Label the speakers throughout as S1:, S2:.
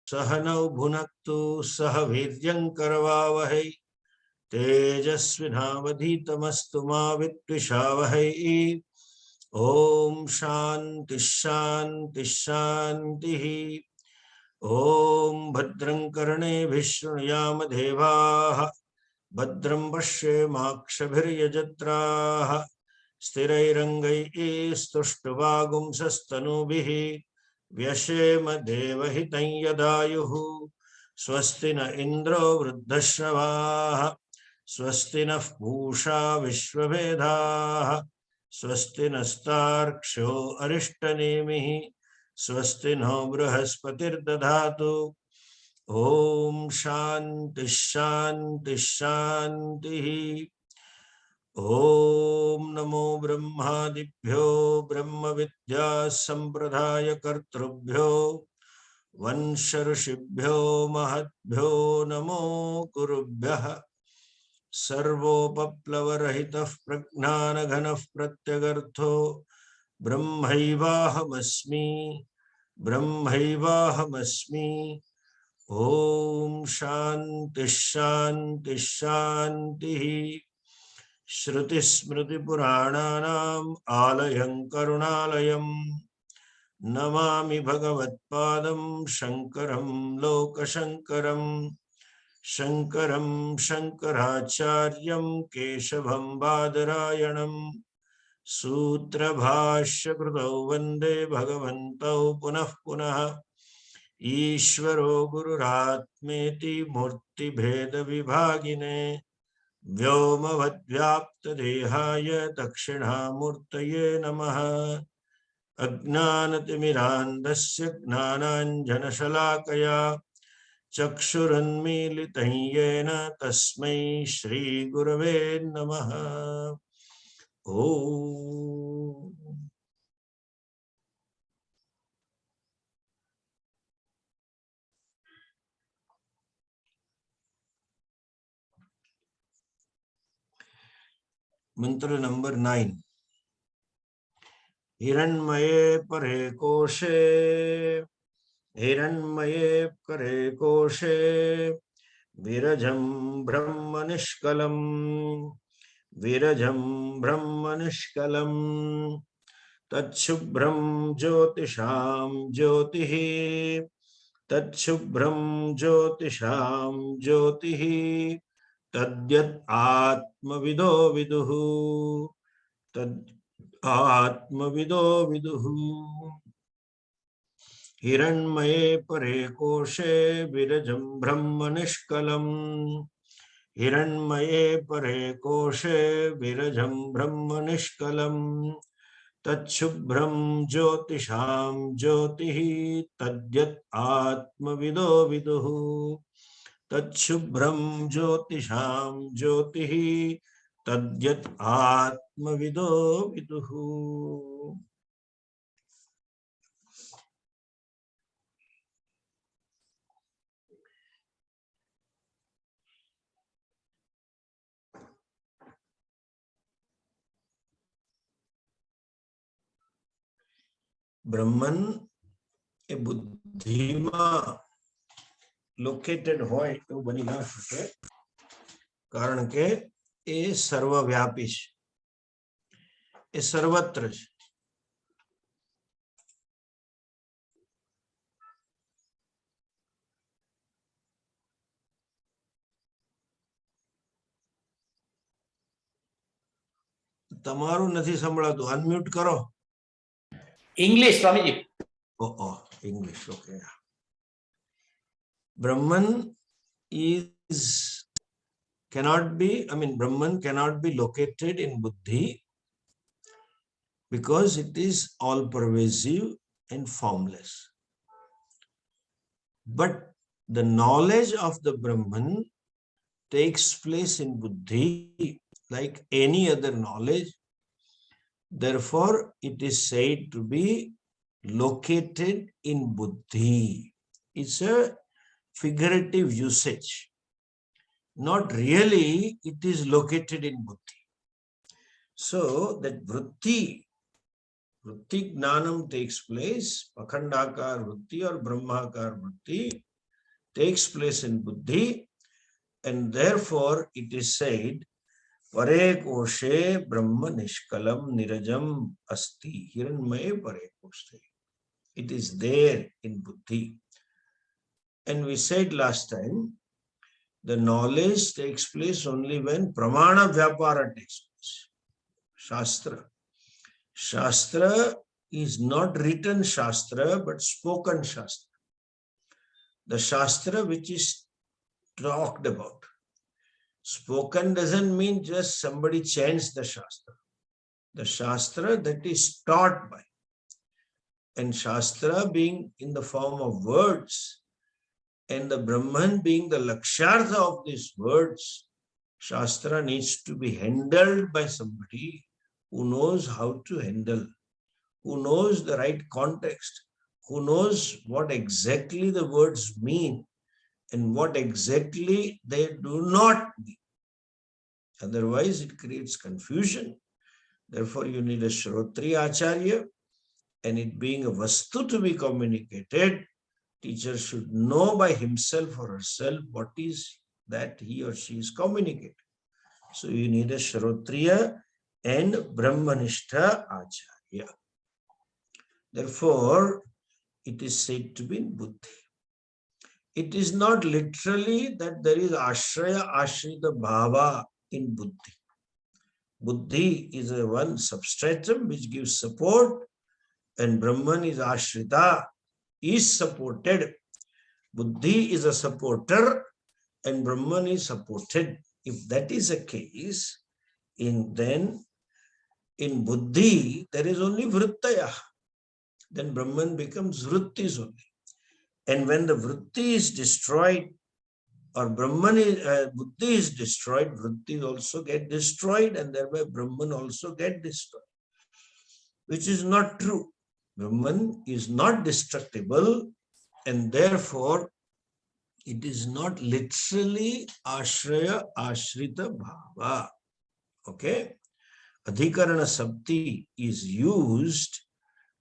S1: सहनौ भुनक्तु सह वीर्यं करवावहै तेजस्विनावधीतमस्तु मा विद्विषावहै। ओम शांति शांति शांति। ओम भद्रं कर्णेभिः शृणुयाम देवाः भद्रं पश्येमाक्षभिर्यजत्राः स्थिरैरङ्गैस्तुष्टुवागुंसस्तनूभिः व्यशेम देवहितं यदायुः। स्वस्ति न इन्द्रो वृद्धश्रवाः स्वस्ति नः पूषा विश्ववेदाः स्वस्ति नस्तार्क्ष्यो अरिष्टनेमिः स्वस्ति नो बृहस्पतिर्दधातु। ओम शांति शांति शांति। ओम नमो ब्रह्मादिभ्यो ब्रह्म विद्या संप्रदाय कर्तृभ्यो वंश ऋषिभ्यो महद्भ्यो नमो गुरुभ्यः। सर्वोपप्लवरहितः प्रज्ञानघनः प्रत्यगर्थो ब्रह्मैवाहमस्मि ब्रह्मैवाहमस्मि। ओम शांति शांति शांति। श्रुति स्मृति पुराणानाम् आलयं करुणालयं नमामि भगवत्पादं शंकरं लोकशंकरं। शंकरं शंकराचार्यं केशवं बादरायणं सूत्रभाष्यकृतौ वन्दे भगवन्तौ पुनः पुनः। ईश्वरो गुरुरात्मेति मूर्तिभेदविभागिने व्योमवद्व्याप्तदेहाय दक्षिणामूर्तये नमः। अज्ञानतिमिरान्धस्य ज्ञानाञ्जनशलाकया चक्षुरुन्मीलितं येन तस्मै श्रीगुरवे नमः। ओम। मंत्र नंबर 9। हिरण्मये परे कोशे हिरण्मये परे कोशे विरजं ब्रह्म निष्कलम् विरजं ब्रह्म निष्कलम् तच्छुभ्रं ज्योतिषां ज्योतिः तच्छुभ्रं ज्योतिषां ज्योतिः तद्यत् आत्मविदो विदुः तद् आत्मविदो विदुः। हिरण्मये परे कोशे विरजं ब्रह्म निष्कलम् हिरण्मये परे कोशे विरजं ब्रह्म निष्कलम् तच्छुभ्रं ज्योतिषां ज्योतिः तद्यत् आत्मविदो विदुः तच्छुभ्रं ज्योतिषां ज्योतिः तद्यत् आत्मविदो विदुः। ब्रह्मन ए बुद्धिમાં લોકેટેડ હોય એવું બની ના શકે કારણ કે એ સર્વવ્યાપી છે એ સર્વત્ર છે। તમારું નથી સંભળાતું અનમ્યુટ કરો।
S2: English, Swamiji.
S1: Oh, English, okay. Brahman Brahman cannot be located in buddhi because it is all pervasive and formless. But the knowledge of the Brahman takes place in buddhi like any other knowledge. Therefore, it is said to be located in buddhi. It's a figurative usage. Not really, it is located in buddhi. So that vritti gnanam takes place, pakhandakar vritti or brahmakar vritti takes place in buddhi, and therefore it is said, Pare koshe brahma nishkalam nirajam asti hiranmaye pare koshe. It is there in buddhi. And we said last time, the knowledge takes place only when pramana vyapara takes place. Shastra. Shastra is not written Shastra, but spoken Shastra. The Shastra which is talked about. Spoken doesn't mean just somebody chants the Shastra. The Shastra that is taught by. And Shastra being in the form of words, and the Brahman being the lakshartha of these words, Shastra needs to be handled by somebody who knows how to handle, who knows the right context, who knows what exactly the words mean and what exactly they do not mean. Otherwise, it creates confusion. Therefore, you need a Shrotriya Acharya, and it being a Vastu to be communicated, teacher should know by himself or herself what is that he or she is communicating. So you need a Shrotriya and Brahmanistha Acharya. Therefore, it is said to be in buddhi. It is not literally that there is ashraya, ashrita bhava in buddhi. Buddhi is a one substratum which gives support, and Brahman is ashrita, is supported. Buddhi is a supporter, and Brahman is supported. If that is the case, then in buddhi there is only vrittaya. Then Brahman becomes vrittis only. And when the vritti is destroyed, or buddhi is destroyed, vritti also get destroyed, and thereby Brahman also get destroyed. Which is not true. Brahman is not destructible, and therefore it is not literally ashraya ashrita bhava. Okay? Adhikarana sabti is used,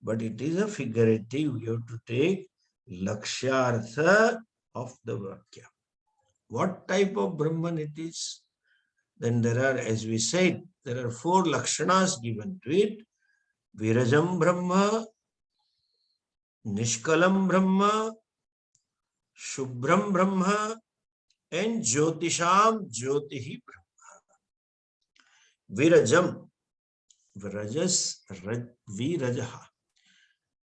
S1: but it is a figurative. You have to take lakshyartha of the vakya. What type of Brahman it is? Then there are, as we said, there are 4 lakshanas given to it. Virajam Brahma, Nishkalam Brahma, Shubhram Brahma, and Jyotisham Jyotihi Brahma. Virajam, Virajaha,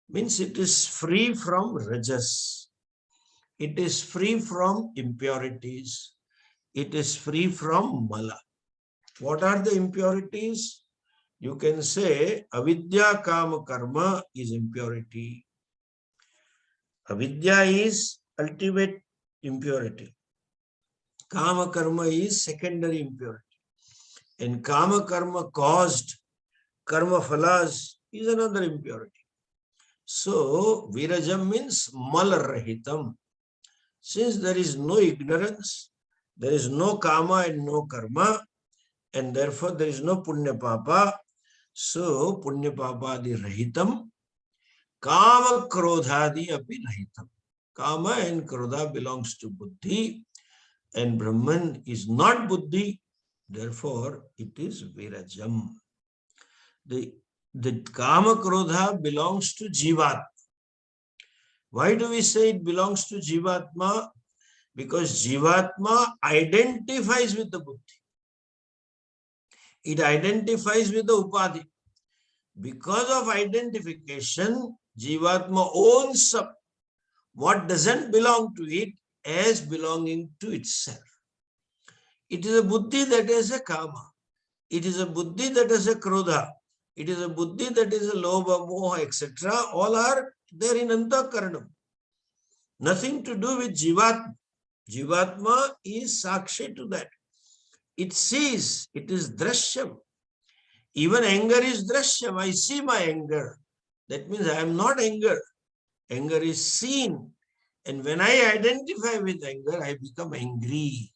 S1: means it is free from rajas. It is free from impurities. It is free from mala. What are the impurities? You can say avidya kama karma is impurity. Avidya is ultimate impurity. Kama karma is secondary impurity. And kama karma caused karma phalas is another impurity. So virajam means malarahitam. Since there is no ignorance, there is no kama and no karma, and therefore there is no punya papa. So punya papadi rahitam, kama krodhadi api rahitam. Kama and krodha belongs to buddhi, and Brahman is not buddhi. Therefore, it is virajam. The kama krodha belongs to jivatma. Why do we say it belongs to jivatma? Because jivatma identifies with the buddhi. It identifies with the upadhi. Because of identification, jivatma owns up what doesn't belong to it as belonging to itself. It is a buddhi that has a kama. It is a buddhi that has a krodha. It is a buddhi that is a lobha, moha, etc. All are there in antakaranam. Nothing to do with jivatma. Jivatma is sakshi to that. It sees, it is drashyam. Even anger is drashyam. I see my anger. That means I am not anger. Anger is seen. And when I identify with anger, I become angry.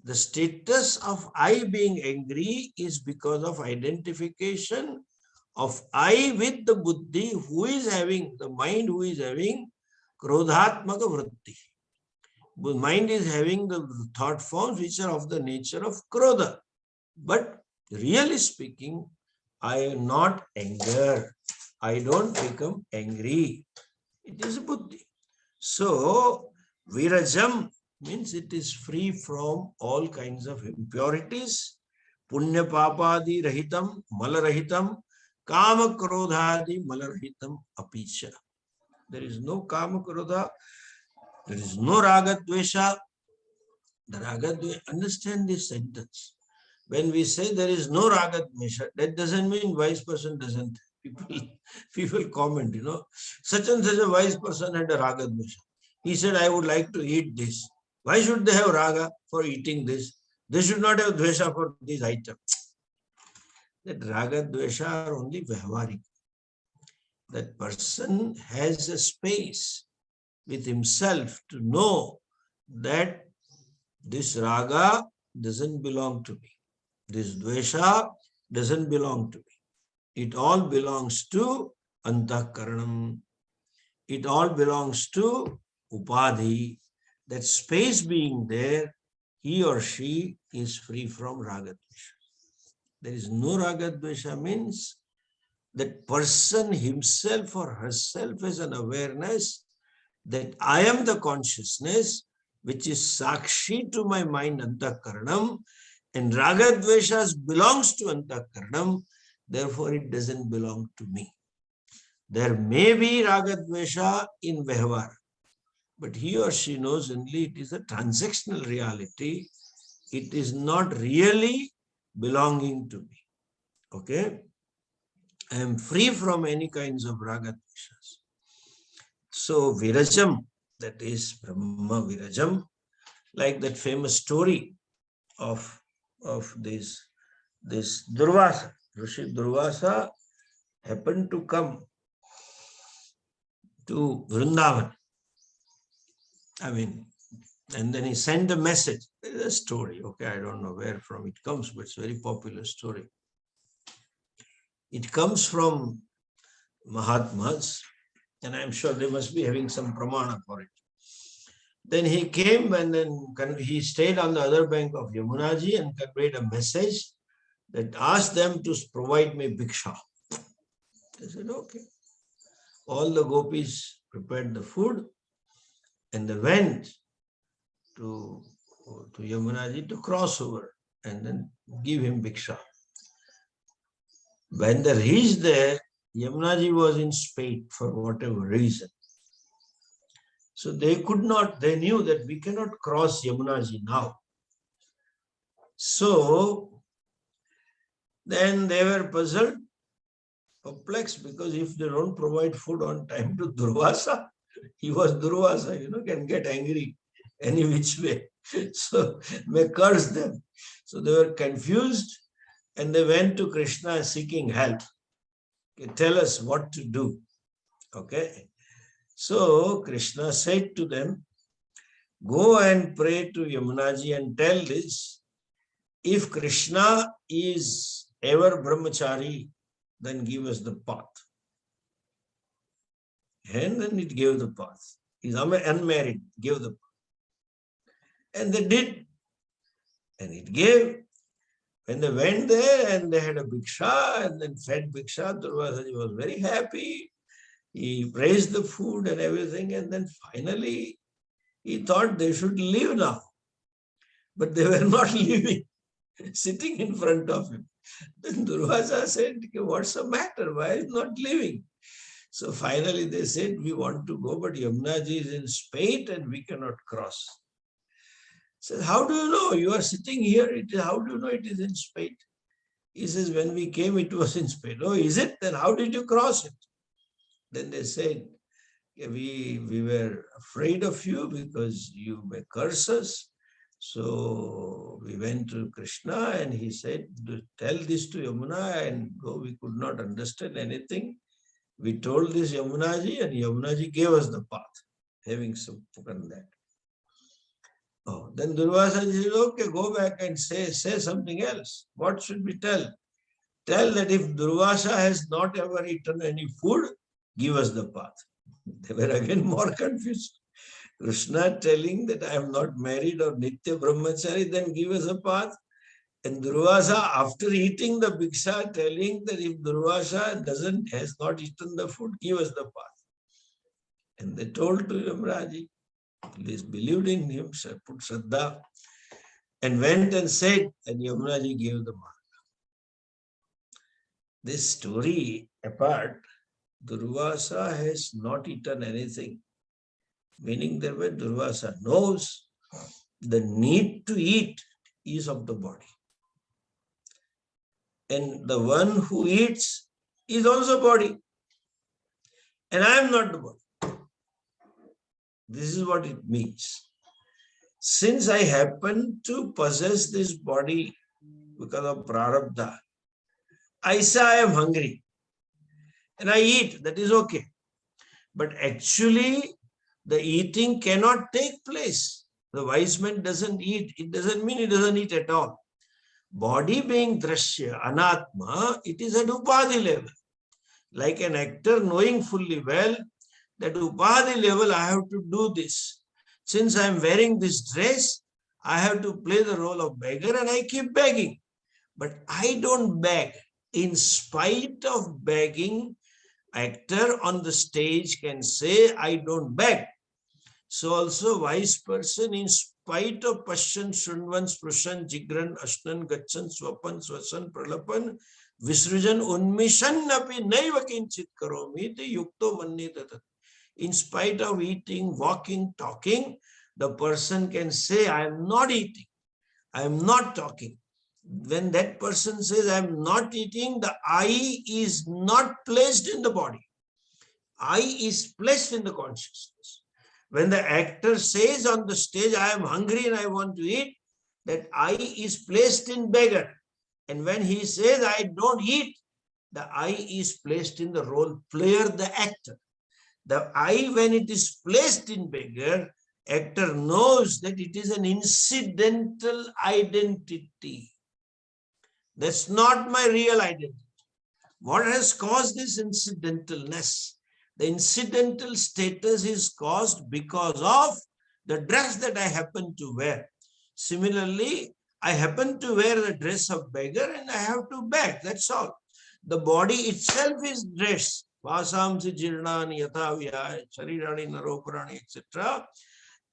S1: The status of I being angry is because of identification of I with the buddhi who is having, the mind who is having krodhatmaka vritti. Mind is having the thought forms which are of the nature of krodha. But really speaking, I am not anger. I don't become angry. It is buddhi. So, virajam means it is free from all kinds of impurities. Punya papadi rahitam, malarahitam, kama krodhadi malarahitam apicha. There is no kama krodha, there is no raga dvesha. The raga dvesha, understand this sentence. When we say there is no raga dvesha, that doesn't mean wise person doesn't. People comment, such and such a wise person had a raga dvesha. He said, I would like to eat this. Why should they have raga for eating this? They should not have dvesha for this item. That raga dvesha are only vyavaharik. That person has a space with himself to know that this raga doesn't belong to me. This dvesha doesn't belong to me. It all belongs to antakaranam. It all belongs to upadhi. That space being there, he or she is free from raga dvesha. There is no raga dvesha means that person himself or herself has an awareness that I am the consciousness which is sakshi to my mind antakaranam, and raga dveshas belongs to antakaranam, therefore it doesn't belong to me. There may be raga dvesha in vyavahar, but he or she knows only it is a transactional reality. It is not really belonging to me. Okay? I am free from any kinds of raga dveshas. So virajam, that is Brahma virajam, like that famous story of this Durvasa. Rishi Durvasa happened to come to Vrindavan. And then he sent a message. There is a story, okay, I don't know where from it comes, but it's a very popular story. It comes from Mahatmas, and I'm sure they must be having some pramana for it. Then he came and then he stayed on the other bank of Yamunaji and conveyed a message that asked them to provide me bhiksha. They said, okay. All the gopis prepared the food and they went to Yamunaji to cross over and then give him bhiksha. When they reached there, Yamunaji was in spate for whatever reason. So they knew that we cannot cross Yamunaji now. So then they were puzzled, perplexed, because if they don't provide food on time to Durvasa, he was Durvasa, can get angry any which way. So may curse them. So they were confused and they went to Krishna seeking help. Okay, tell us what to do. Okay. So Krishna said to them, go and pray to Yamunaji and tell this. If Krishna is ever brahmachari, then give us the path. And then it gave the path. He's unmarried, gave the path. And they did. And it gave. When they went there and they had a bhiksha and then fed bhiksha, Durvasaji was very happy. He praised the food and everything. And then finally, he thought they should leave now. But they were not leaving, sitting in front of him. Then Durvasa said, what's the matter? Why is not leaving? So finally they said, we want to go, but Yamunaji is in spate and we cannot cross. Says, how do you know? You are sitting here. How do you know it is in spate? He says, when we came, it was in spate. Oh, is it? Then how did you cross it? Then they said, we were afraid of you because you may curse us. So we went to Krishna and he said, tell this to Yamuna, and though we could not understand anything, we told this Yamunaji and Yamunaji gave us the path, having spoken that. Oh, then Durvasa said, okay, go back and say something else. What should we tell? Tell that if Durvasa has not ever eaten any food, give us the path. They were again more confused. Krishna telling that I am not married or Nitya Brahmachari, then give us a path. And Durvasa, after eating the Bhiksha, telling that if Durvasa has not eaten the food, give us the path. And they told to Yamraji, please believed in him, put Shraddha, and went and said, and Yamraji gave the mark. This story apart, Durvasa has not eaten anything, meaning that when Durvasa knows the need to eat is of the body. And the one who eats is also body. And I am not the body. This is what it means. Since I happen to possess this body because of prarabdha, I say I am hungry and I eat, that is okay. But actually, the eating cannot take place. The wise man doesn't eat. It doesn't mean he doesn't eat at all. Body being drashya, anatma, it is at upadhi level. Like an actor knowing fully well that upadhi level, I have to do this. Since I am wearing this dress, I have to play the role of beggar and I keep begging. But I don't beg. In spite of begging, actor on the stage can say, I don't beg. So also wise person, in spite of Pashyan, Shunvan, Sprushan, Jigran, Ashnan, Gachan, Swapan, Swasan, Pralapan, Visrujan, Unmishan, Napi, Naiva Kinchit Karomi, the Yukto Manni Tatat. In spite of eating, walking, talking, the person can say, I am not eating, I am not talking. When that person says, I am not eating, the I is not placed in the body. I is placed in the consciousness. When the actor says on the stage, I am hungry and I want to eat, that I is placed in beggar. And when he says, I don't eat, the I is placed in the role player, the actor. The I, when it is placed in beggar, actor knows that it is an incidental identity. That's not my real identity. What has caused this incidentalness? The incidental status is caused because of the dress that I happen to wear. Similarly, I happen to wear the dress of beggar and I have to beg. That's all. The body itself is dress. Vasamsi jirnani yathavya, sharirani naroparani, etc.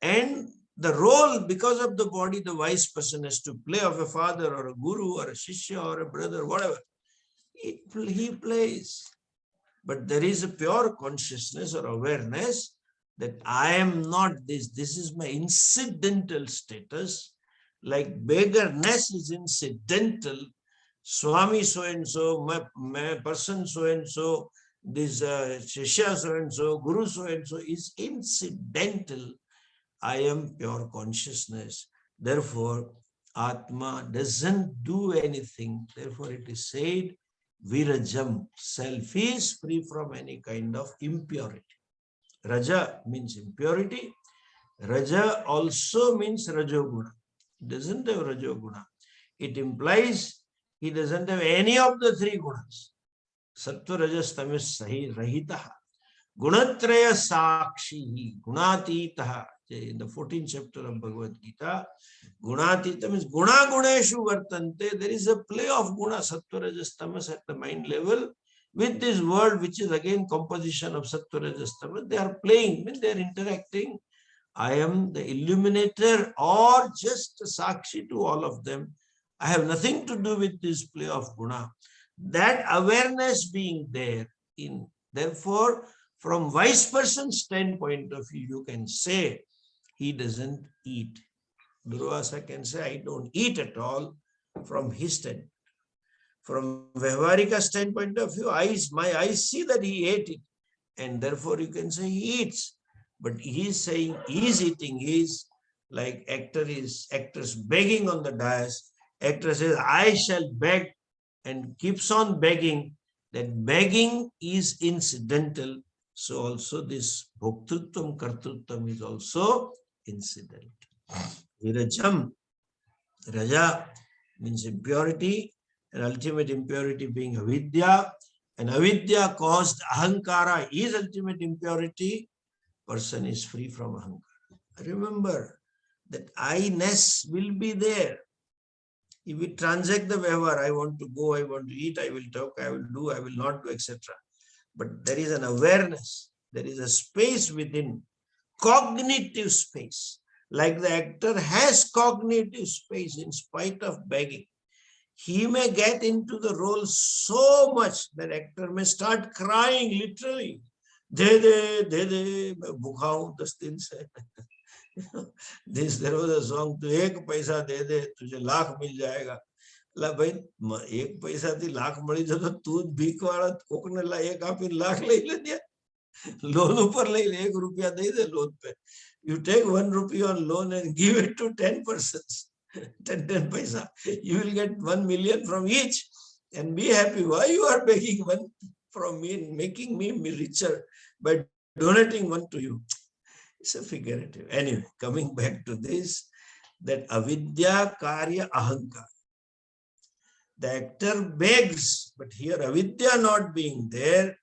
S1: And the role, because of the body, the wise person has to play of a father or a guru or a shishya or a brother, whatever. He plays. But there is a pure consciousness or awareness that I am not this. This is my incidental status. Like beggarness is incidental. Swami so-and-so, my person so-and-so, this Shishya so-and-so, Guru so-and-so is incidental. I am pure consciousness. Therefore, Atma doesn't do anything. Therefore, it is said, Virajam, self is free from any kind of impurity. Raja means impurity. Raja also means Rajoguna. It doesn't have Rajoguna. It implies he doesn't have any of the three gunas. Sattva, Rajas, Tamas, Sahi, Rahitaha. Gunatraya Sakshi, Gunatitaha. In the 14th chapter of Bhagavad Gita, Gunatita means Guna Guneshu Vartante. There is a play of Guna, Sattva, Rajas, Tamas at the mind level with this word, which is again composition of Sattva, Rajas, Tamas. They are playing, they are interacting. I am the illuminator or just a Sakshi to all of them. I have nothing to do with this play of Guna. That awareness being there, therefore, from wise person's standpoint of view, you can say he doesn't eat. Durvasa can say, I don't eat at all from his standpoint. From Vyavaharika standpoint of view, my eyes see that he ate it. And therefore you can say he eats. But he is saying he is eating. He is like actors begging on the dais. Actor says, I shall beg, and keeps on begging. That begging is incidental. So also this bhoktritvam, kartrutvam is also incidental. Virajam, Raja means impurity, and ultimate impurity being avidya. And avidya caused ahankara is ultimate impurity. Person is free from ahankara. Remember that I-ness will be there. If we transact the Vyavahar, I want to go, I want to eat, I will talk, I will do, I will not do, etc. But there is an awareness, there is a space within, cognitive space. Like the actor has cognitive space in spite of begging. He may get into the role so much that actor may start crying literally. De de, bhukha hu 10 din se. There was a song, tu ek paisa de de, tujhe lakh mil jayega. ला भाई एक पैसा थी लाख मળી જતો તું ભીખ વાળા કોકને એક આપીને લાખ લઈ લે લોન ઉપર લઈ લે 1 રૂપિયા દઈ દે લોન पे you take 1 rupee on loan and give it to 10 persons 10 paisa you will get 1 million from each and be happy. Why you are begging one from me and making me richer by donating one to you? It's a figurative. Anyway, coming back to this, that avidya karya ahankar. The actor begs, but here avidya not being there,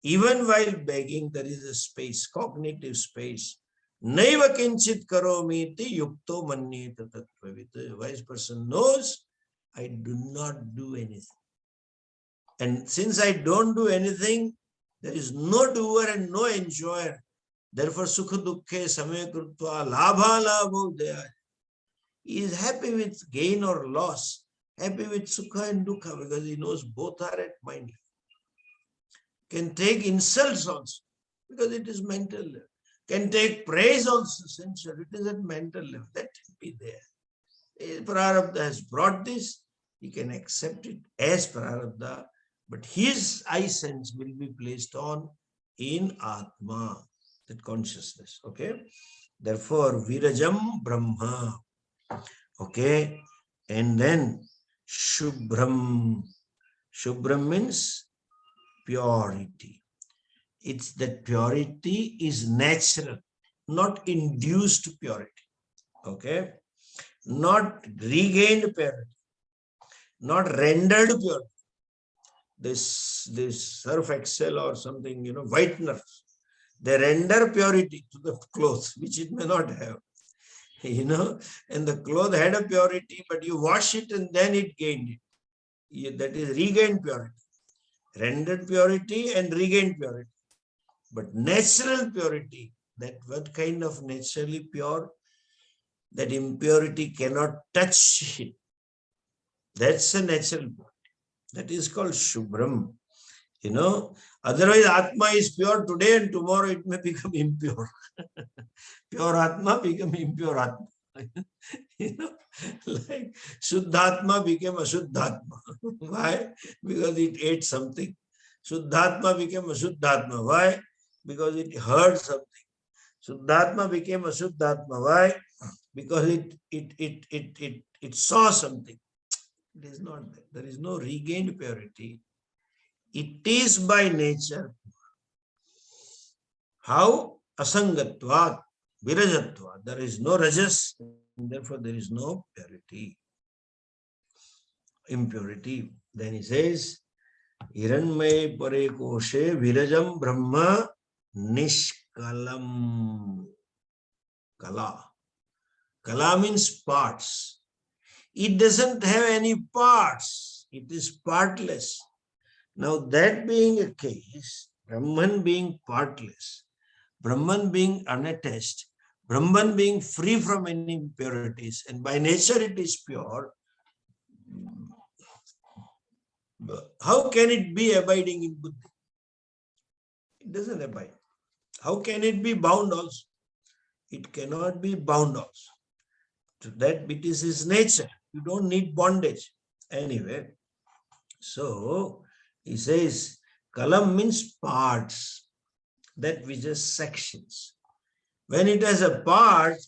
S1: even while begging, there is a space, cognitive space. Naiva kinchit karomiti yukto manyeta tattvavit. The wise person knows, I do not do anything. And since I don't do anything, there is no doer and no enjoyer. Therefore, sukha dukkhe samaya krutva labha labho daya. He is happy with gain or loss, happy with sukha and dukkha, because he knows both are at mind level. Can take insults also, because it is mental level. Can take praise also, sensual, it is at mental level. That will be there. Prarabdha has brought this, he can accept it as Prarabdha, but his I sense will be placed on in Atma, that consciousness. Okay? Therefore, Virajam Brahma. Okay? And then Shubhram. Shubhram means purity. It's that purity is natural, not induced purity. Okay? Not regained purity, not rendered purity. This Surf Excel or something, whiteners, they render purity to the clothes, which it may not have. And the cloth had a purity, but you wash it and then it gained it. That is regained purity. Rendered purity and regained purity. But natural purity, that what kind of naturally pure? That impurity cannot touch it. That's a natural purity. That is called Shubhram. Otherwise Atma is pure today and tomorrow it may become impure. Pure Atma become impure Atma. Like Shuddhatma became a Shuddhatma. Why? Because it ate something. Shuddhatma became a Shuddhatma. Why? Because it heard something. Shuddhatma became a Shuddhatma. Why? Because it saw something. It is not there. There is no regained purity. It is by nature. How? Asangatvat, virajatvat. There is no rajas, and therefore there is no purity, impurity. Then he says, Hiranmay pare koshe virajam brahma nishkalam. Kala. Kala means parts. It doesn't have any parts. It is partless. Now that being a case, Brahman being partless, Brahman being unattached, Brahman being free from any impurities, and by nature it is pure, how can it be abiding in Buddhi? It doesn't abide. How can it be bound also? It cannot be bound also. To that it is his nature. You don't need bondage. Anyway, so he says, Kalam means parts, that which is sections. When it has a part,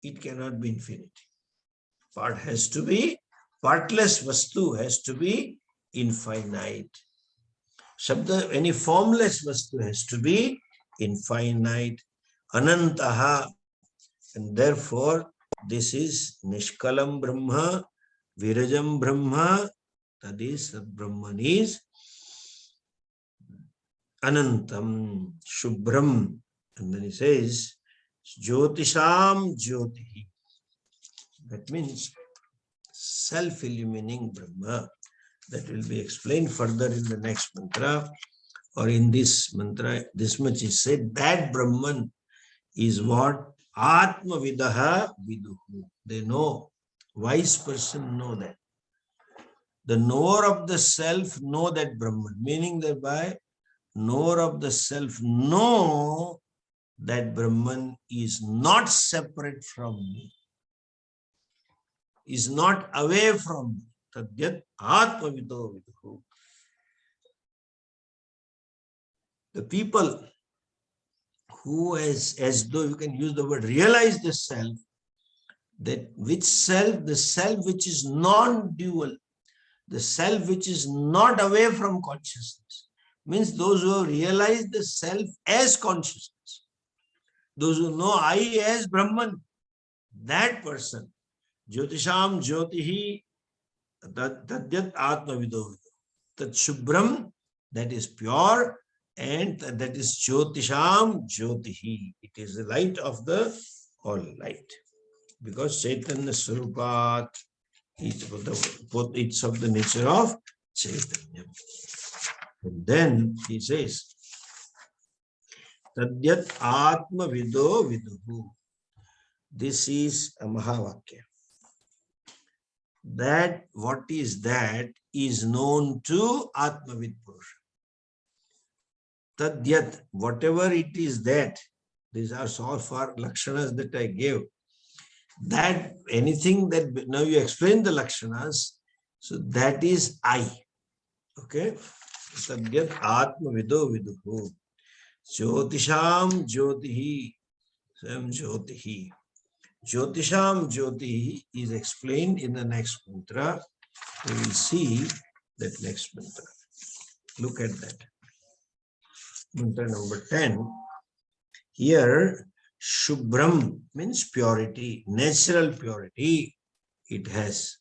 S1: it cannot be infinity. Part has to be, partless vastu has to be infinite. Shabda, any formless vastu has to be infinite. Anantaha. And therefore, this is Nishkalam Brahma, Virajam Brahma, that is, Brahman is Anantam, Shubhram. And then he says, Jyotisham Jyoti. That means self-illumining Brahma. That will be explained further in the next mantra, or in this mantra. This much is said, that Brahman is what? Atma Vidaha Viduhu. They know. Wise person know that. The knower of the self know that Brahman, meaning thereby knower of the self know that Brahman is not separate from me, is not away from me. Tadyat Atma Vido Viduhu. The people who as though you can use the word realize the self, that which self? The self which is non-dual, the self which is not away from consciousness, means those who have realized the self as consciousness, those who know I as Brahman, that person, Jyotisham Jyotihi Tadyat Atma Vido, Tat Shubram, that is pure, and that is Jyotisham Jyotihi. It is the light of the all light. Because Chaitanya Swarupat, it's of the nature of Chaitanya. And then he says, Tadyat Atma Vido Viduhu. This is a Mahavakya. That what is that is known to Atmavid Purusha. Tadyat, whatever it is that, these are all for Lakshanas that I gave. That anything that, now you explain the Lakshanas, so that is I. Okay? Tadyat Atma Vido Viduhu. Jyotisham Jyotihi. Sam Jyotihi. Jyotisham Jyotihi is explained in the next mantra. We will see that next mantra. Look at that. Mantra number 10. Here, Shubram means purity, natural purity. It has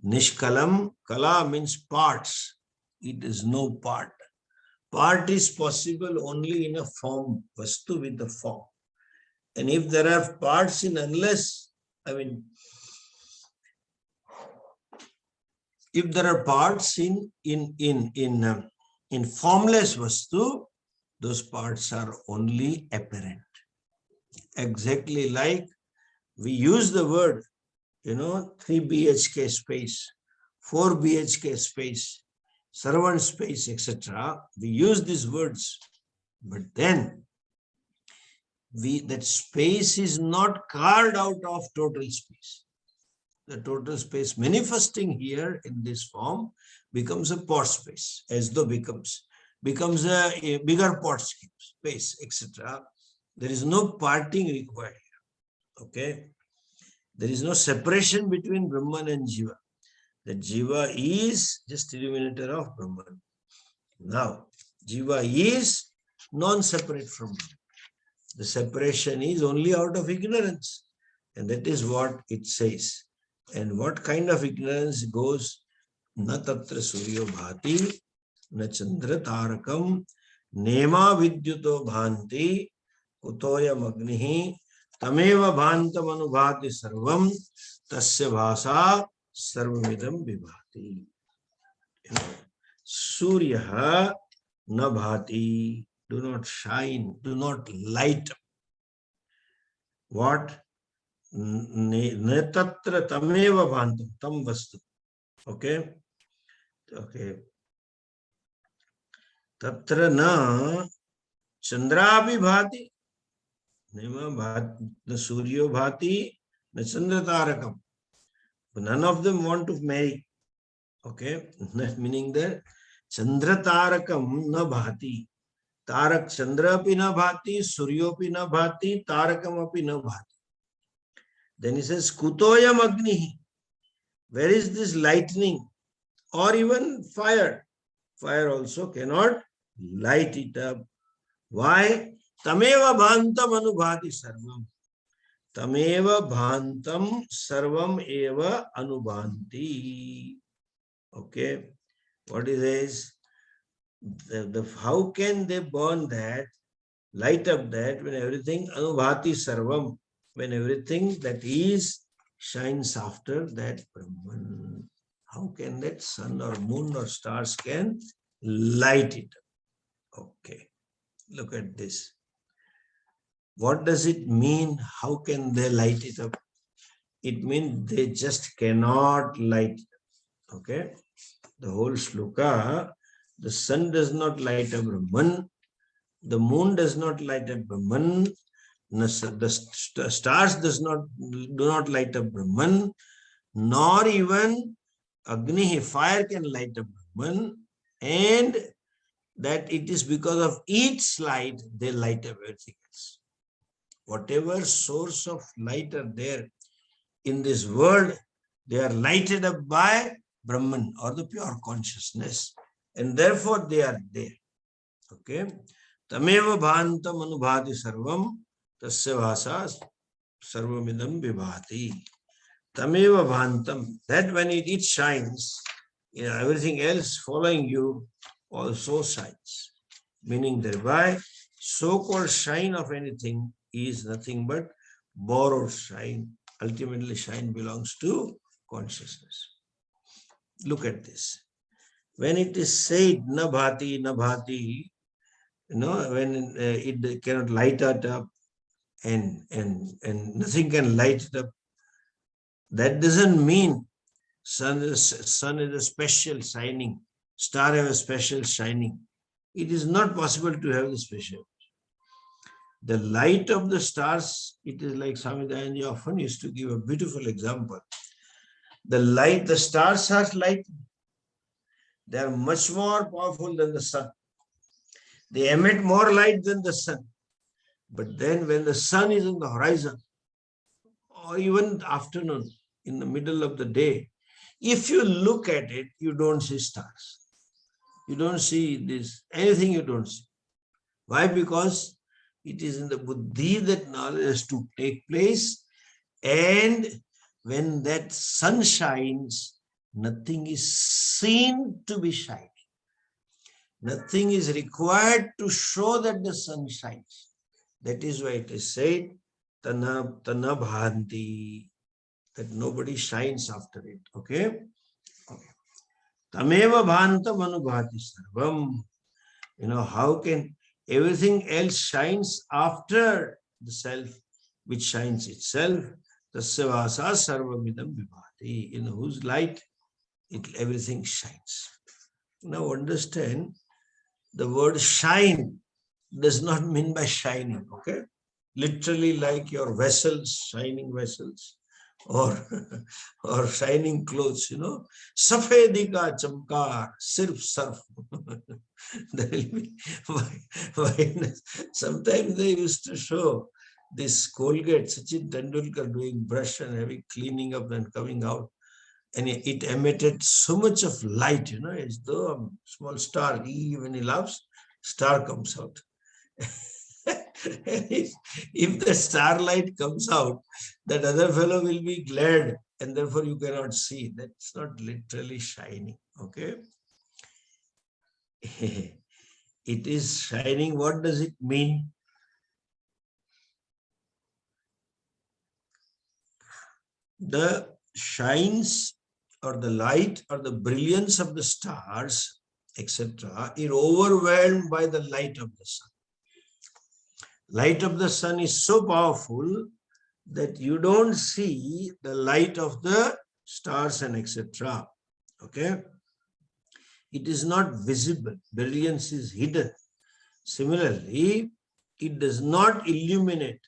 S1: Nishkalam. Kala means parts. It is no part. Part is possible only in a form, vastu with the form. And if there are parts in unless, if there are parts in formless vastu, those parts are only apparent. Exactly like we use the word, 3 BHK space, 4 BHK space, servant space, etc. We use these words, but then that space is not carved out of total space. The total space manifesting here in this form becomes a pot space, as though becomes a bigger pot space, etc. There is no parting required here. Okay? There is no separation between Brahman and Jiva. The Jiva is just illuminator of Brahman. Now, Jiva is non-separate from Brahman. The separation is only out of ignorance. And that is what it says. And what kind of ignorance goes? Na tatra suryo bhati, na chandra tarakam, nema vidyuto bhanti, kutoya magnihi, tameva bhantam anubhati sarvam, tasya bhasa sarvamidam vibhati. Surya na bhati, do not shine, do not light. What? Netatra tameva bhantam, tam vastu. Okay? Okay. Tatra na chandrapi bhati, nema bhati, na suryo bhati, na chandra tarakam. None of them want to marry. Okay? Meaning that chandra tarakam na bhati. Tarak chandra api na bhati, suryo api na bhati, tarakam api na bhati. Then he says, kutoyam agnihi. Where is this lightning? Or even fire. Fire also cannot light it up. Why? Tameva bhantam anubhati sarvam. Tameva bhantam sarvam eva anubhanti. Okay. What is this? How can they burn that? light up that when everything anubhati sarvam, when everything that is shines after that Brahman. How can that sun or moon or stars can light it up? Okay, look at this. What does it mean? How can they light it up? It means they just cannot light it up. Okay, the whole shloka, the sun does not light up Brahman, the moon does not light up Brahman, the stars do not light up Brahman, nor even Agni, fire can light up Brahman, and that it is because of each light they light up everything else. Whatever source of light are there in this world, they are lighted up by Brahman or the pure consciousness, and therefore they are there. Okay. Tameva bhantam anubhati sarvam tasya vasa sarvamidam vibhati. Tameva bhantam, that when it shines, everything else following you also shines. Meaning thereby, so-called shine of anything is nothing but borrowed shine. Ultimately, shine belongs to consciousness. Look at this. When it is said, na bhati, when it cannot light it up and nothing can light it up, that doesn't mean sun is a special shining, star have a special shining. It is not possible to have the special. The light of the stars, it is like Swami Dayanji often used to give a beautiful example. The stars are light. They are much more powerful than the sun. They emit more light than the sun. But then when the sun is on the horizon, or even afternoon, in the middle of the day, if you look at it, you don't see stars. You don't see this, anything you don't see. Why? Because it is in the buddhi that knowledge has to take place. And when that sun shines, nothing is seen to be shining. Nothing is required to show that the sun shines. That is why it is said, Tana bhanti, that nobody shines after it. Okay? Tameva bhantam anubhati sarvam. How can everything else shines after the self, which shines itself? Tasya vasa sarvamidam vibhati. In whose light everything shines. Now understand, the word shine does not mean by shining, okay? Literally like your vessels, shining vessels, or or shining clothes, Safedi ka chamkar, sirf sarf. There will be whiteness. Sometimes they used to show this Colgate, Sachin Tendulkar doing brush and having cleaning up and coming out. And it emitted so much of light, as though a small star, when he laughs, star comes out. if the starlight comes out, that other fellow will be glad, and therefore you cannot see. That's not literally shining, okay? It is shining. What does it mean? The shines or the light or the brilliance of the stars, etc., is overwhelmed by the light of the sun. Light of the sun is so powerful that you don't see the light of the stars and etc. Okay? It is not visible. Brilliance is hidden. Similarly, it does not illuminate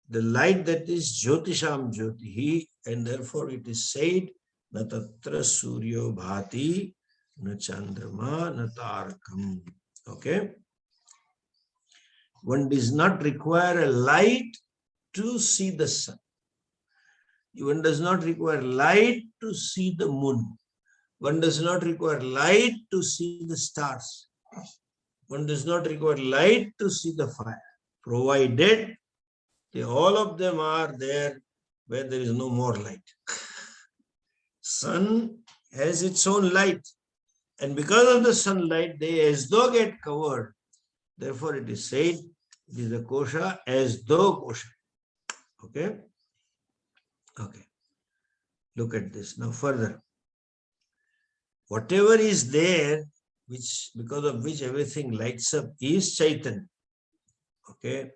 S1: the light that is Jyotisham Jyotihi, and therefore it is said, Na tatra suryo bhati, na chandrama, na tarakam. Okay? One does not require a light to see the sun. One does not require light to see the moon. One does not require light to see the stars. One does not require light to see the fire, provided all of them are there where there is no more light. Sun has its own light, and because of the sunlight, they as though get covered. Therefore, it is said, It is a kosha as though kosha. Okay? Okay. Look at this. Now further. Whatever is there, which because of which everything lights up, is Chaitanya. Okay?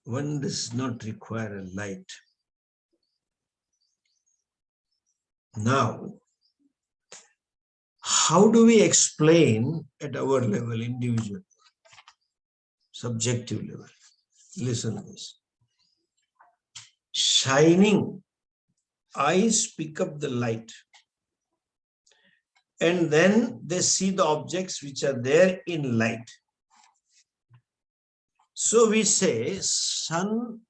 S1: One does not require a light. Now, how do we explain at our level, individual, subjective level? Listen to this. Shining eyes pick up the light, and then they see the objects which are there in light. So we say sun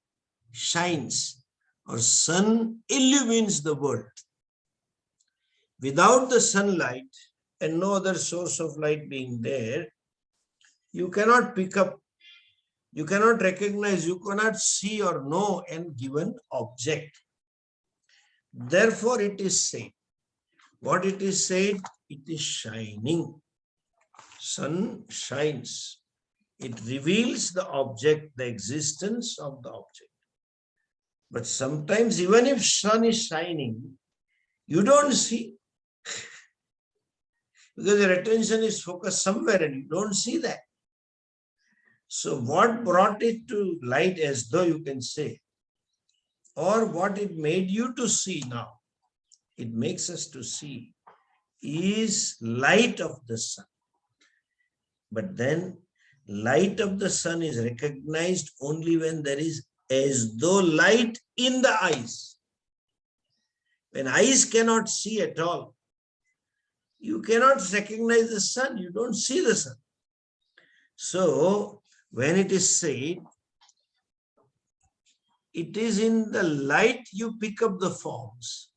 S1: shines or sun illumines the world. Without the sunlight and no other source of light being there, you cannot pick up, you cannot recognize, you cannot see or know a given object. Therefore, it is said. What it is said? It is shining. Sun shines. It reveals the object, the existence of the object. But sometimes, even if sun is shining, you don't see. Because your attention is focused somewhere and you don't see that. So what brought it to light, as though you can say, or what it made you to see now, it makes us to see, is light of the sun. But then light of the sun is recognized only when there is as though light in the eyes. When eyes cannot see at all, you cannot recognize the sun, you don't see the sun. So when it is said, it is in the light you pick up the forms.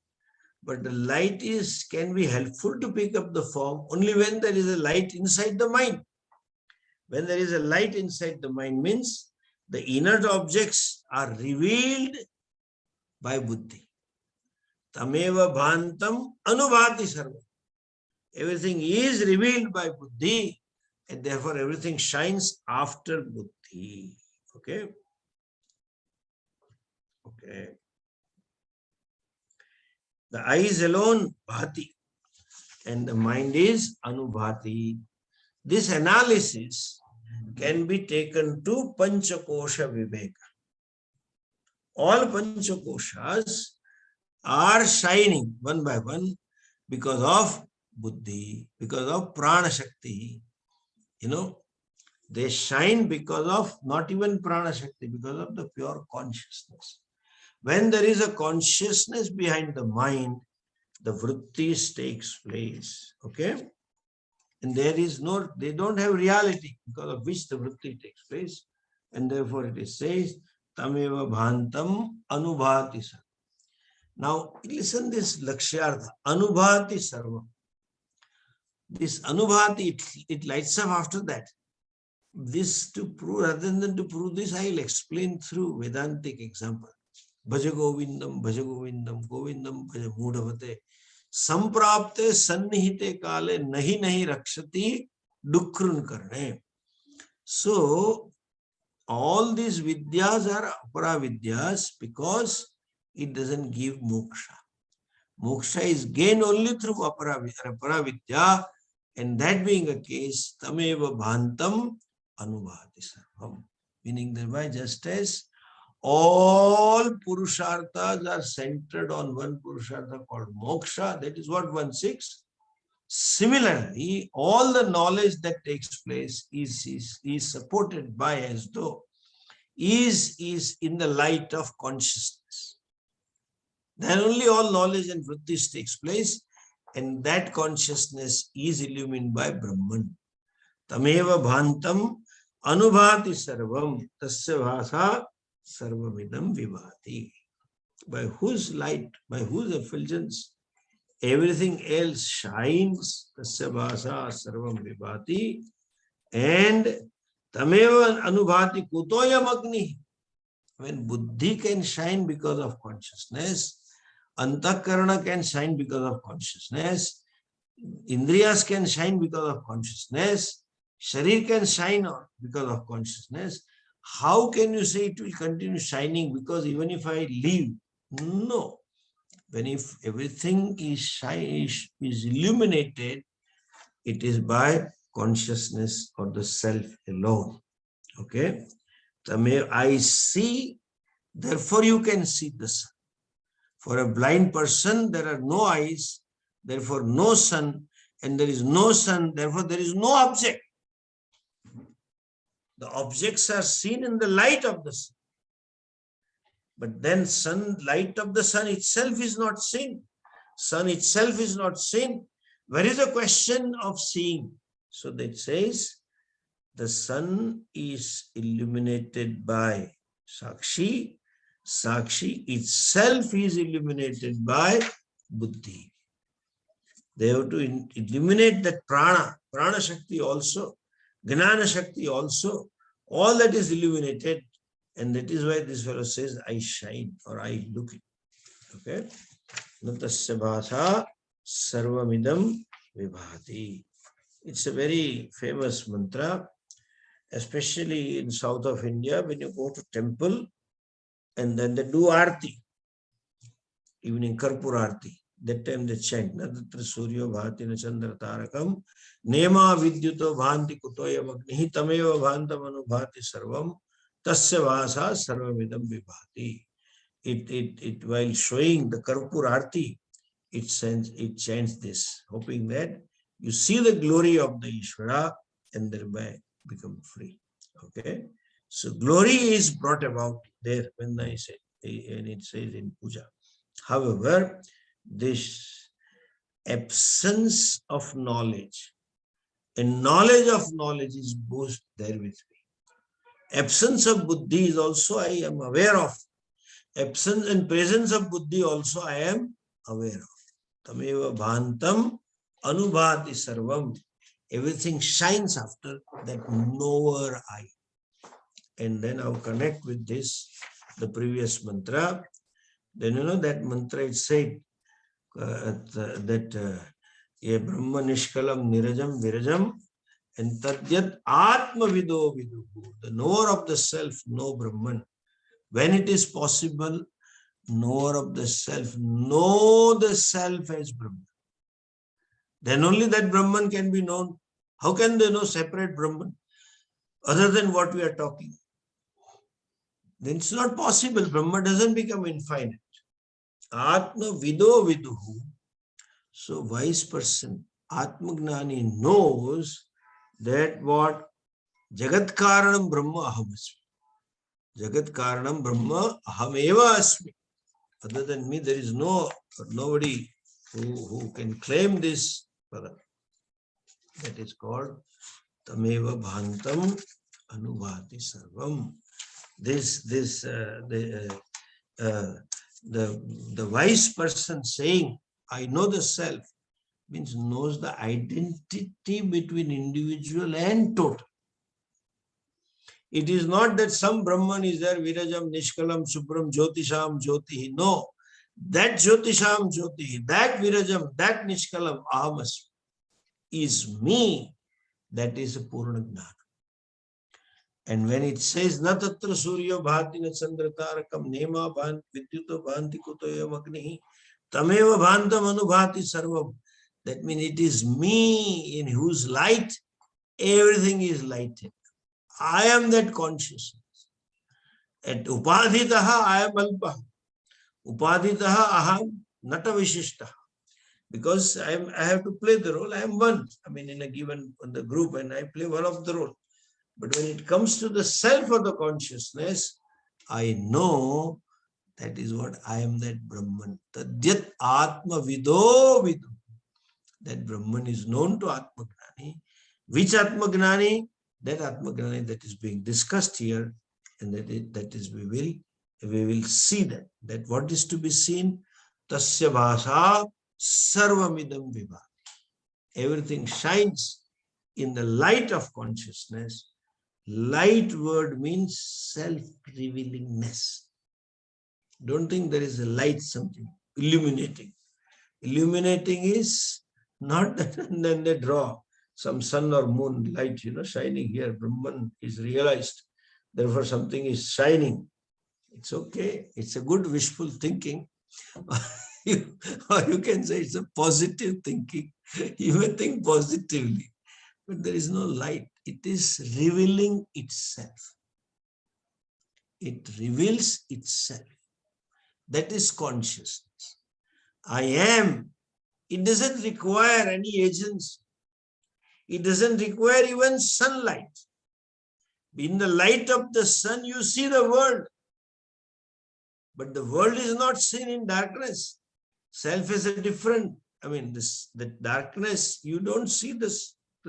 S1: But the light can be helpful to pick up the form only when there is a light inside the mind. When there is a light inside the mind means the inert objects are revealed by buddhi. Tameva bhantam anubhati sarva. Everything is revealed by buddhi, and therefore everything shines after buddhi. Okay? Okay. The eyes alone, bhati, and the mind is anubhati. This analysis can be taken to Panchakosha Viveka. All Panchakoshas are shining one by one because of buddhi, because of prana shakti. They shine because of not even prana shakti, because of the pure consciousness. When there is a consciousness behind the mind, the vrittis takes place. Okay? And they don't have reality because of which the vritti takes place. And therefore it is says, Tameva bhantam anubhati sarvam. Now listen this lakshyartha, anubhati sarvam. This anubhati, it lights up after that. This to prove, rather than to prove this, I will explain through Vedantic example. Bhaja Govindam, Govindam Bhaja Mudhavate. Samprapte sannihite kale nahi rakshati dukrun karne. So, all these vidyas are apara vidyas because it doesn't give moksha. Moksha is gained only through apara vidya, and that being a case, tameva bhantam anubhati sarvam. Meaning thereby, just as all purusharthas are centered on one purushartha called moksha, that is what one seeks. Similarly, all the knowledge that takes place is supported by, as though, is in the light of consciousness. Then only all knowledge and vrittis takes place, and that consciousness is illumined by Brahman. Tameva bhantam anubhati sarvam tasya bhasa sarvamidam vibhati. By whose light, by whose effulgence, everything else shines. Tasya bhasa sarvam vibhati. And tameva anubhati kutoyam agni. When buddhi can shine because of consciousness, antakarana can shine because of consciousness, indriyas can shine because of consciousness, sharir can shine because of consciousness. How can you say it will continue shining because even if I leave? No. When if everything is illuminated, it is by consciousness or the self alone. Okay. I see, therefore you can see the sun. For a blind person, there are no eyes, therefore no sun, and there is no sun, therefore there is no object. The objects are seen in the light of the sun. But then light of the sun itself is not seen. Sun itself is not seen. Where is the question of seeing? So that says, the sun is illuminated by Sakshi. Sakshi itself is illuminated by Buddhi. They have to illuminate that Prana Shakti also, Gnana Shakti also. All that is illuminated. And that is why this fellow says, I shine or I look it. Okay? Natasya bhasa sarvamidam vibhati. It's a very famous mantra, especially in south of India, when you go to temple and then they do arti, evening karpur arti. That time they chant, Natatra Suryo Bhati na Chandra Tarakam, Nema Vidyuto Bhanti Kutoya Magnihi Tameva Bhantam Anubhati Sarvam, Tasya Vasa Sarvamidam Vibhati. It while showing the Karpur Arti, it chants this, hoping that you see the glory of the Ishvara and thereby become free. Okay. So glory is brought about there when I say, and it says in puja. However, this absence of knowledge and knowledge of knowledge is both there with me. Absence of buddhi is also I am aware of. Absence and presence of buddhi also I am aware of. Tameva bhantam anubhati sarvam. Everything shines after that knower I. And then I'll connect with this, the previous mantra. Then you know that mantra it said that ye brahma nishkalam nirajam virajam and tadyat atma vido vidu. The knower of the self, know Brahman. When it is possible, knower of the self, know the self as Brahman. Then only that Brahman can be known. How can they know separate Brahman other than what we are talking? Then it's not possible. Brahma doesn't become infinite. Atma vido viduhu. So wise person, Atma Gnani knows that what Jagat Karanam Brahma Aham Asmi. Jagat Karanam Brahma Aham Eva Asmi. Other than me, there is nobody who can claim this. That is called Tameva Bhantam Anubhati Sarvam. The wise person saying, I know the self, means knows the identity between individual and total. It is not that some Brahman is there, Virajam, Nishkalam, Subram, Jyotisham, Jyotihi. No, that Jyotisham, Jyotihi, that Virajam, that Nishkalam, Ahamas is me. That is a Purna Gnana. And when it says, Na tatra suryo bhati na chandra tarakam nema vidyuto bhanti kutoya magnihi tameva bhantam anubhati sarvam. That means it is me in whose light everything is lighted. I am that consciousness. At upadhitaha I am alpa. Upadhitaha aham nata vishishtaha. Because I have to play the role. I am one. I mean, in a given the group, and I play one of the role. But when it comes to the self of the consciousness, I know that is what I am, that Brahman. Tadyat Atma Vido Vidu. That Brahman is known to Atma Gnani. Which Atma Gnani? That Atma Gnani that is being discussed here, and that is we will see that what is to be seen. Tasya Bhasa Sarvamidam Vibhati. Everything shines in the light of consciousness. Light word means self-revealingness. Don't think there is a light something, illuminating. Illuminating is not that, and then they draw some sun or moon light, shining here. Brahman is realized. Therefore, something is shining. It's okay. It's a good wishful thinking. Or you can say it's a positive thinking. You may think positively, but there is no light. It is revealing itself. It reveals itself. That is consciousness. I am. It doesn't require any agency. It doesn't require even sunlight. In the light of the sun, you see the world. But the world is not seen in darkness. Self is a different, the darkness, you don't see the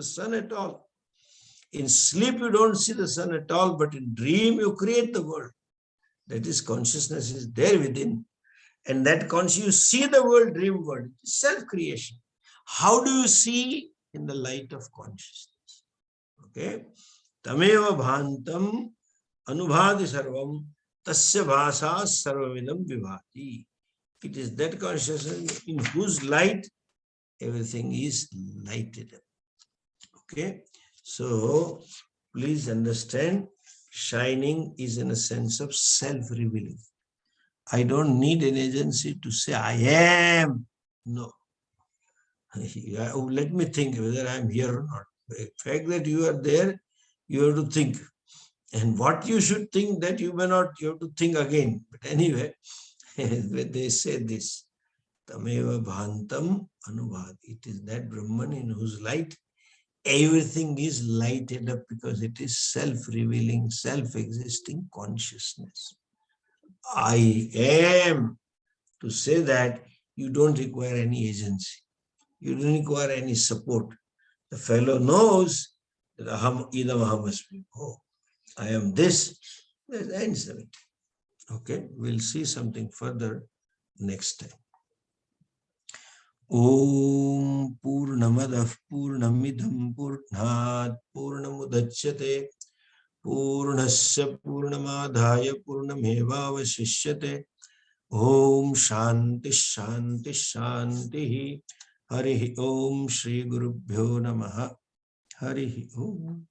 S1: sun at all. In sleep, you don't see the sun at all, but in dream, you create the world. That is, consciousness is there within. And that you see the world, dream world, self-creation. How do you see? In the light of consciousness. Okay? Tameva bhantam anubhati sarvam tasya bhasa sarvavidam vibhati. It is that consciousness in whose light everything is lighted up. Okay? So, please understand, shining is in a sense of self-revealing. I don't need an agency to say, I am. No. Let me think whether I am here or not. The fact that you are there, you have to think. And what you should think, that you may not, you have to think again. But anyway, they say this, Tameva Bhantam Anubhad. It is that Brahman in whose light everything is lighted up, because it is self-revealing, self-existing consciousness. I am. To say that, you don't require any agency. You don't require any support. The fellow knows that aham idam ahamasmi. Oh, I am this. That ends of it. Okay, we'll see something further next time. Om Purnamadah Purnamidam Purnat Purnamudachyate Purnasya Purnamadhaya Purnamevavashishyate. Om Shanti Shanti Shanti. Hari Om Shri Gurubhyo Namaha. Hari Om.